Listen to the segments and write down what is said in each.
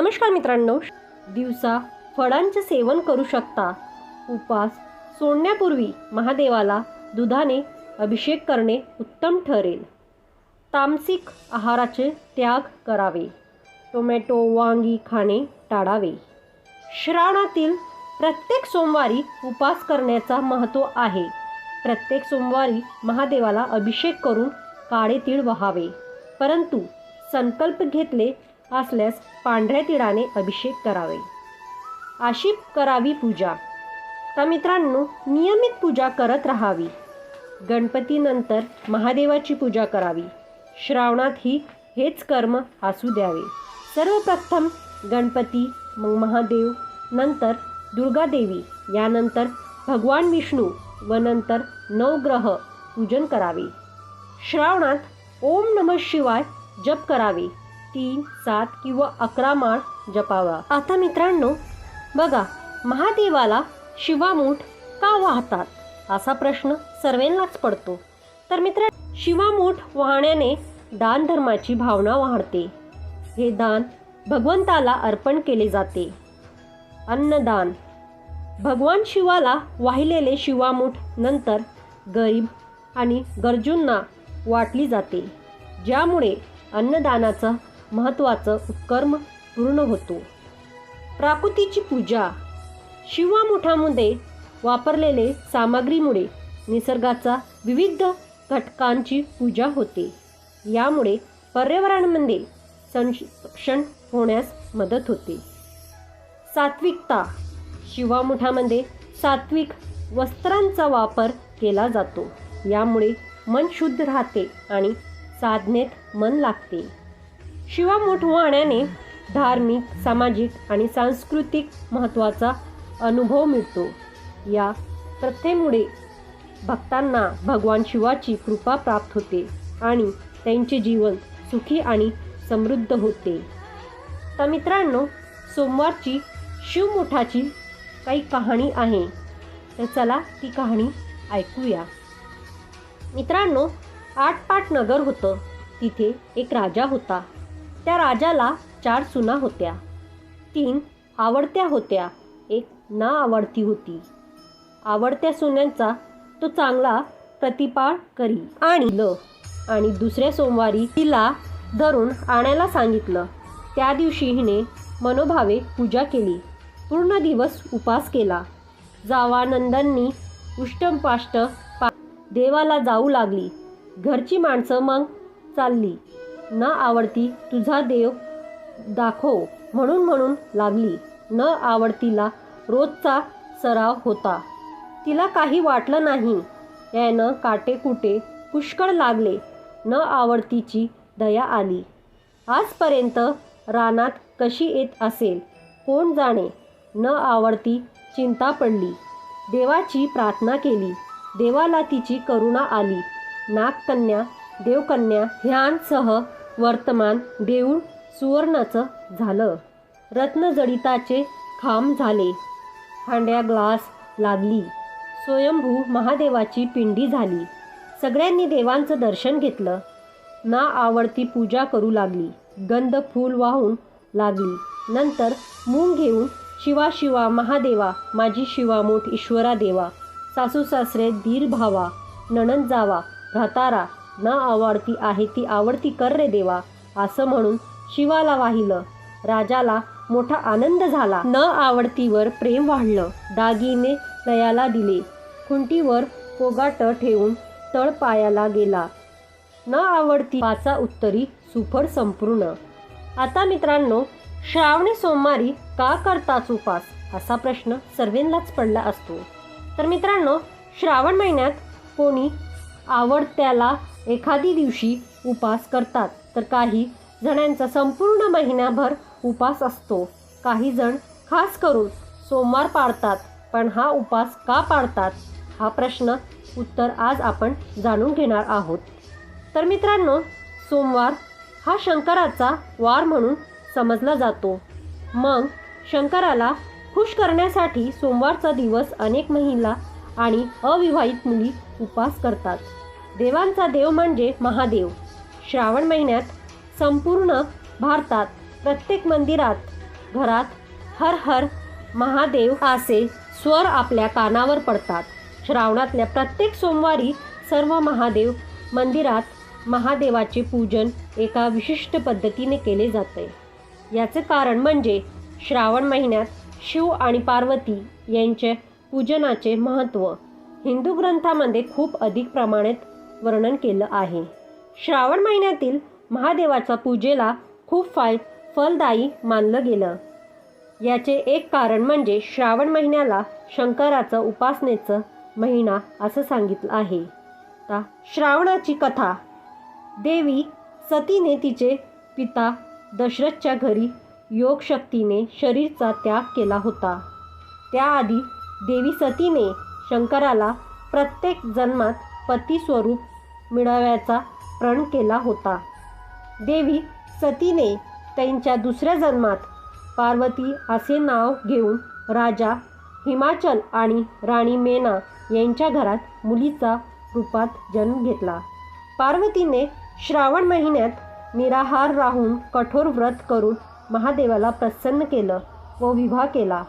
नमस्कार मित्रांनो, दिवसा फळांचे सेवन करू शकता. उपवास सोडण्यापूर्वी महादेवाला दुधाने अभिषेक करणे उत्तम ठरेल. तामसिक आहाराचे त्याग करावे. टोमॅटो वांगी खाणे टाळावे. श्रावणातील प्रत्येक सोमवारी उपवास करण्याचा महत्त्व आहे. प्रत्येक सोमवारी महादेवाला अभिषेक करून काळे तीळ वहावे. परंतु संकल्प घेतले असल्यास पांढऱ्या तिळाने अभिषेक करावे. अशी करावी पूजा. तर मित्रांनो, नियमित पूजा करत राहावी. गणपतीनंतर महादेवाची पूजा करावी. श्रावणातही हेच कर्म असू द्यावे. सर्वप्रथम गणपती, मग महादेव, नंतर दुर्गादेवी, यानंतर भगवान विष्णू व नंतर नवग्रह पूजन करावे. श्रावणात ओम नमः शिवाय जप करावे. 3, 7 किंवा 11 माळ जपावा. आता मित्रांनो बघा, महादेवाला शिवामूठ का वाहतात असा प्रश्न सर्वांनाच पडतो. तर मित्रांनो, शिवामूठ वाहण्याने दान धर्माची भावना वाढते. हे दान भगवंताला अर्पण केले जाते. अन्नदान. भगवान शिवाला वाहिलेले शिवामूठ नंतर गरीब आणि गरजूंना वाटली जाते, ज्यामुळे अन्नदानाचा महत्त्वाचा उपक्रम पूर्ण होतो. प्राकृतीची पूजा. शिवामुठामध्ये वापरलेले सामग्रीमुळे निसर्गाचा विविध घटकांची पूजा होते. यामुळे पर्यावरणामध्ये संरक्षण होण्यास मदत होते. सात्विकता. शिवामुठामध्ये सात्विक वस्त्रांचा वापर केला जातो. यामुळे मन शुद्ध राहते आणि साधनेत मन लागते. शिवामूठ वाहण्याने धार्मिक, सामाजिक आणि सांस्कृतिक महत्त्वाचा अनुभव मिळतो. या प्रथेमुळे भक्तांना भगवान शिवाची कृपा प्राप्त होते आणि त्यांचे जीवन सुखी आणि समृद्ध होते. तर मित्रांनो, सोमवारची शिवमुठाची काही कहाणी आहे, तर चला ती कहाणी ऐकूया. मित्रांनो, आटपाट नगर होतं. तिथे एक राजा होता. त्या राजाला 4 सुना होत्या. 3 आवडत्या होत्या, 1 ना आवडती होती. आवडत्या सुन्यांचा तो चांगला प्रतिपाळ करी आणि दुसऱ्या सोमवारी तिला धरून आणायला सांगितलं. त्या दिवशी हिने मनोभावे पूजा केली. पूर्ण दिवस उपास केला. जावानंदांनी उष्टमपाष्ट देवाला जाऊ लागली. घरची माणसं मग चालली. न आवडती तुझा देव दाखव म्हणून लागली. न आवडतीला रोजचा सराव होता. तिला काही वाटलं नाही. यानं काटेकुटे पुष्कळ लागले. न आवडतीची दया आली. आजपर्यंत रानात कशी येत असेल कोण जाणे. न आवडती चिंता पडली. देवाची प्रार्थना केली. देवाला तिची करुणा आली. नागकन्या, देवकन्या ह्यांसह वर्तमान देऊळ सुवर्णाचं झालं. रत्नजडिताचे खांब झाले. हांड्या ग्लास लागली. स्वयंभू महादेवाची पिंडी झाली. सगळ्यांनी देवांचं दर्शन घेतलं. ना आवडती पूजा करू लागली. गंध फूल वाहून लागली. नंतर मूग घेऊन शिवा शिवा महादेवा, माझी शिवामूठ ईश्वरा देवा, सासू सासरे दीर भावा, नणंद जावा, भ्रातारा, न आवडती आहे ती आवडती कर रे देवा, असं म्हणून शिवाला वाहिलं. राजाला मोठा आनंद झाला. न आवडतीवर प्रेम वाढलं. दागिने लयाला दिले. खुंटीवर कोगाट ठेवून तळपायाला गेला. न आवडती पाचा उत्तरी सुफळ संपूर्ण. आता मित्रांनो, श्रावणी सोमवारी का करताच उपास असा प्रश्न सर्वांनाच पडला असतो. तर मित्रांनो, श्रावण महिन्यात कोणी आवडत्याला एखादी दिवशी उपास करतात, तर काही जणांचा संपूर्ण महिनाभर उपास असतो. काही जण खास करून सोमवार पाळतात. पण हा उपास का पाळतात हा प्रश्न उत्तर आज आपण जाणून घेणार आहोत. तर मित्रांनो, सोमवार हा शंकराचा वार म्हणून समजला जातो. मग शंकराला खुश करण्यासाठी सोमवारचा दिवस अनेक महिला आणि अविवाहित मुली उपास करतात. देवांचा देव म्हणजे महादेव. श्रावण महिन्यात संपूर्ण भारतात प्रत्येक मंदिरात घरात हर हर महादेव असे स्वर आपल्या कानावर पडतात. श्रावणातल्या प्रत्येक सोमवारी सर्व महादेव मंदिरात महादेवाचे पूजन एका विशिष्ट पद्धतीने केले जाते. याचे कारण म्हणजे श्रावण महिन्यात शिव आणि पार्वती यांचे पूजनाचे महत्त्व हिंदू ग्रंथामध्ये खूप अधिक प्रमाणात वर्णन केलं आहे. श्रावण महिन्यातील महादेवाच्या पूजेला खूप फलदायी मानलं गेलं. याचे एक कारण म्हणजे श्रावण महिन्याला शंकराचं उपासनेचं महिना असं सांगितलं आहे. आता श्रावणाची कथा. देवी सतीने तिचे पिता दशरथच्या घरी योगशक्तीने शरीराचा त्याग केला होता. त्याआधी देवी सतीने शंकराला प्रत्येक जन्मात पती स्वरूप मिळवण्याचा प्रण केला होता. देवी सतीने त्यांच्या दुसऱ्या जन्मात पार्वती असे नाव घेऊन राजा हिमाचल आणि राणी मेना यांच्या घरात मुलीचा रूपात जन्म घेतला. पार्वतीने श्रावण महिन्यात निराहार राहून कठोर व्रत करून महादेवाला प्रसन्न केलं व विवाह केला.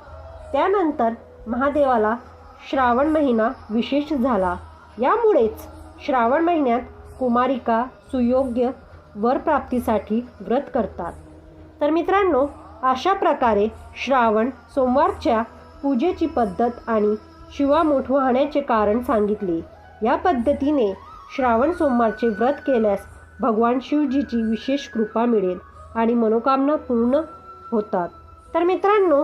त्यानंतर महादेवाला श्रावण महिना विशेष झाला. यामुळेच श्रावण महिन्यात कुमारिका सुयोग्य वरप्राप्तीसाठी व्रत करतात. तर मित्रांनो, अशा प्रकारे श्रावण सोमवारच्या पूजेची पद्धत आणि शिवामूठ वाहण्याचे कारण सांगितले. या पद्धतीने श्रावण सोमवारचे व्रत केल्यास भगवान शिवजीची विशेष कृपा मिळेल आणि मनोकामना पूर्ण होतात. तर मित्रांनो,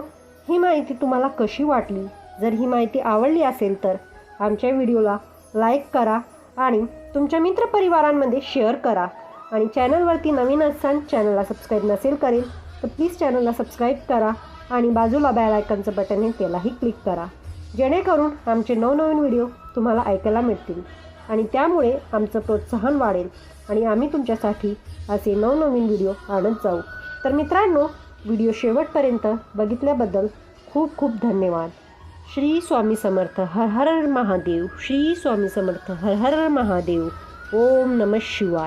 ही माहिती तुम्हाला कशी वाटली? जर ही माहिती आवडली असेल तर आमच्या व्हिडिओला लाईक करा आणि तुमच्या मित्रपरिवारांमध्ये शेअर करा. आणि चॅनलवरती नवीन असाल, चॅनलला सबस्क्राईब नसेल करेल तर प्लीज चॅनलला सबस्क्राईब करा आणि बाजूला बेल आयकॉनचं बटन आहे त्यालाही क्लिक करा, जेणेकरून आमचे नवनवीन व्हिडिओ तुम्हाला ऐकायला मिळतील आणि त्यामुळे आमचं प्रोत्साहन वाढेल आणि आम्ही तुमच्यासाठी असे नवनवीन व्हिडिओ आणत जाऊ. तर मित्रांनो, व्हिडिओ शेवटपर्यंत बघितल्याबद्दल खूप खूप धन्यवाद. श्री स्वामी समर्थ. हर हर महादेव. श्री स्वामी समर्थ. हर हर महादेव. ओम नमः शिवाय.